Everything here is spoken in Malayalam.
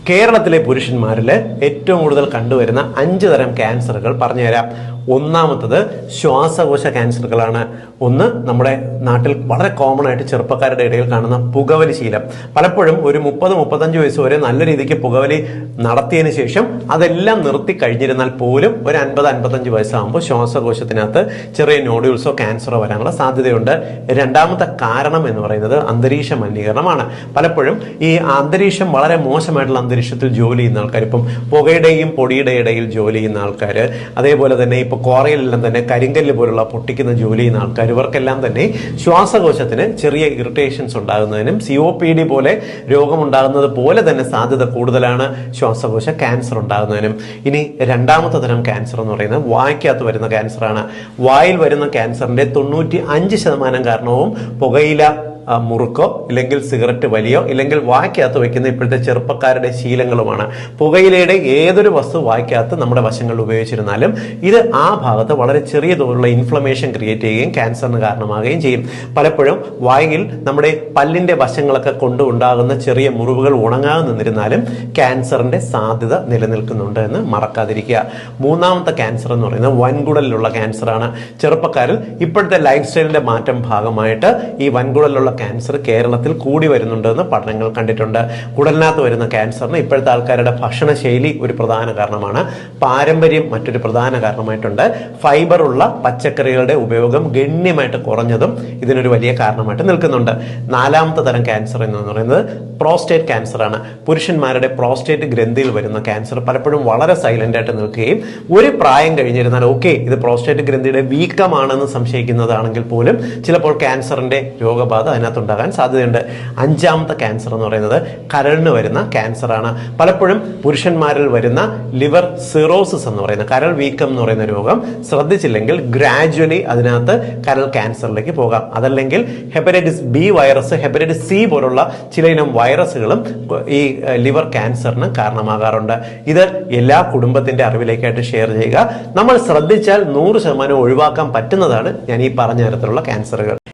കേരളത്തിലെ പുരുഷന്മാരിൽ ഏറ്റവും കൂടുതൽ കണ്ടുവരുന്ന 5 തരം ക്യാൻസറുകൾ പറഞ്ഞുതരാം. ഒന്നാമത്തത് ശ്വാസകോശ ക്യാൻസറുകളാണ്. ഒന്ന്, നമ്മുടെ നാട്ടിൽ വളരെ കോമൺ ആയിട്ട് ചെറുപ്പക്കാരുടെ ഇടയിൽ കാണുന്ന പുകവലി ശീലം. പലപ്പോഴും ഒരു 30-35 വയസ്സ് വരെ നല്ല രീതിക്ക് പുകവലി നടത്തിയതിനു ശേഷം അതെല്ലാം നിർത്തി കഴിഞ്ഞിരുന്നാൽ പോലും ഒരു 50-55 വയസ്സാകുമ്പോൾ ശ്വാസകോശത്തിനകത്ത് ചെറിയ നോഡ്യൂൾസോ ക്യാൻസറോ വരാനുള്ള സാധ്യതയുണ്ട്. രണ്ടാമത്തെ കാരണം എന്ന് പറയുന്നത് അന്തരീക്ഷ മലിനീകരണമാണ്. പലപ്പോഴും ഈ അന്തരീക്ഷം വളരെ മോശമായിട്ടുള്ള അന്തരീക്ഷത്തിൽ ജോലി ചെയ്യുന്ന ആൾക്കാർ, ഇപ്പം പുകയുടെയും പൊടിയുടെ ഇടയിൽ ജോലി ചെയ്യുന്ന ആൾക്കാർ, അതേപോലെ തന്നെ ഇപ്പോൾ ക്വാറിയിലെല്ലാം തന്നെ കരിങ്കല്ല് പോലുള്ള പൊട്ടിക്കുന്ന ജോലി ചെയ്യുന്ന ആൾക്കാർ, ഇവർക്കെല്ലാം തന്നെ ശ്വാസകോശത്തിന് ചെറിയ ഇറിറ്റേഷൻസ് ഉണ്ടാകുന്നതിനും COPD പോലെ രോഗമുണ്ടാകുന്നത് പോലെ തന്നെ സാധ്യത കൂടുതലാണ് ശ്വാസകോശ ക്യാൻസർ ഉണ്ടാകുന്നതിനും. ഇനി രണ്ടാമത്തെ തരം ക്യാൻസർ എന്ന് പറയുന്നത് വായ്ക്കകത്ത് വരുന്ന ക്യാൻസറാണ്. വായിൽ വരുന്ന ക്യാൻസറിന്റെ 95% കാരണവും പുകയില മുറുക്കോ ഇല്ലെങ്കിൽ സിഗരറ്റ് വലിയോ ഇല്ലെങ്കിൽ വായ്ക്കകത്ത് വയ്ക്കുന്ന ഇപ്പോഴത്തെ ചെറുപ്പക്കാരുടെ ശീലങ്ങളുമാണ്. പുകയിലയുടെ ഏതൊരു വസ്തു വായ്ക്കകത്ത് നമ്മുടെ വശങ്ങളിൽ ഉപയോഗിച്ചിരുന്നാലും ഇത് ആ ഭാഗത്ത് വളരെ ചെറിയ തോതിലുള്ള ഇൻഫ്ലമേഷൻ ക്രിയേറ്റ് ചെയ്യുകയും ക്യാൻസറിന് കാരണമാകുകയും ചെയ്യും. പലപ്പോഴും വായിൽ നമ്മുടെ പല്ലിന്റെ വശങ്ങളൊക്കെ കൊണ്ടുണ്ടാകുന്ന ചെറിയ മുറിവുകൾ ഉണങ്ങാതെ നിന്നിരുന്നാലും ക്യാൻസറിന്റെ സാധ്യത നിലനിൽക്കുന്നുണ്ട് എന്ന് മറക്കാതിരിക്കുക. മൂന്നാമത്തെ ക്യാൻസർ എന്ന് പറയുന്നത് വൻകുടലിലുള്ള ക്യാൻസറാണ്. ചെറുപ്പക്കാരിൽ ഇപ്പോഴത്തെ ലൈഫ് സ്റ്റൈലിന്റെ മാറ്റം ഭാഗമായിട്ട് ഈ വൻകുടലിലുള്ള ക്യാൻസർ കേരളത്തിൽ കൂടി വരുന്നുണ്ടെന്ന് പഠനങ്ങൾ കണ്ടിട്ടുണ്ട്. കുടലിനകത്ത് വരുന്ന ക്യാൻസറിന് ഇപ്പോഴത്തെ ആൾക്കാരുടെ ഭക്ഷണശൈലി ഒരു പ്രധാന കാരണമാണ്. പാരമ്പര്യം മറ്റൊരു പ്രധാന കാരണമായിട്ടുണ്ട്. ഫൈബർ ഉള്ള പച്ചക്കറികളുടെ ഉപയോഗം ഗണ്യമായിട്ട് കുറഞ്ഞതും ഇതിനൊരു വലിയ കാരണമായിട്ട് നിൽക്കുന്നുണ്ട്. നാലാമത്തെ തരം ക്യാൻസർ എന്ന് പറയുന്നത് പ്രോസ്റ്റേറ്റ് ക്യാൻസർ ആണ്. പുരുഷന്മാരുടെ പ്രോസ്റ്റേറ്റ് ഗ്രന്ഥിയിൽ വരുന്ന ക്യാൻസർ പലപ്പോഴും വളരെ സൈലന്റ് ആയിട്ട് നിൽക്കുകയും ഒരു പ്രായം കഴിഞ്ഞിരുന്നാൽ ഇത് പ്രോസ്റ്റേറ്റ് ഗ്രന്ഥിയുടെ വീക്കമാണെന്ന് സംശയിക്കുന്നതാണെങ്കിൽ പോലും ചിലപ്പോൾ ക്യാൻസറിന്റെ രോഗബാധ അതിനകത്തുണ്ടാകാൻ സാധ്യതയുണ്ട്. അഞ്ചാമത്തെ ക്യാൻസർ എന്ന് പറയുന്നത് കരളിന് വരുന്ന ക്യാൻസർ ആണ്. പലപ്പോഴും പുരുഷന്മാരിൽ വരുന്ന ലിവർ സിറോസിസ് എന്ന് പറയുന്ന കരൾ വീക്കം എന്ന് പറയുന്ന രോഗം ശ്രദ്ധിച്ചില്ലെങ്കിൽ ഗ്രാജുവലി അതിനകത്ത് കരൾ ക്യാൻസറിലേക്ക് പോകാം. അതല്ലെങ്കിൽ hepatitis B virus, hepatitis C പോലുള്ള ചില ഇനം വൈറസുകളും ഈ ലിവർ ക്യാൻസറിന് കാരണമാകാറുണ്ട്. ഇത് എല്ലാ കുടുംബത്തിന്റെ അറിവിലേക്കായിട്ട് ഷെയർ ചെയ്യുക. നമ്മൾ ശ്രദ്ധിച്ചാൽ 100% ഒഴിവാക്കാൻ പറ്റുന്നതാണ് ഞാൻ ഈ പറഞ്ഞ തരത്തിലുള്ള ക്യാൻസറുകൾ.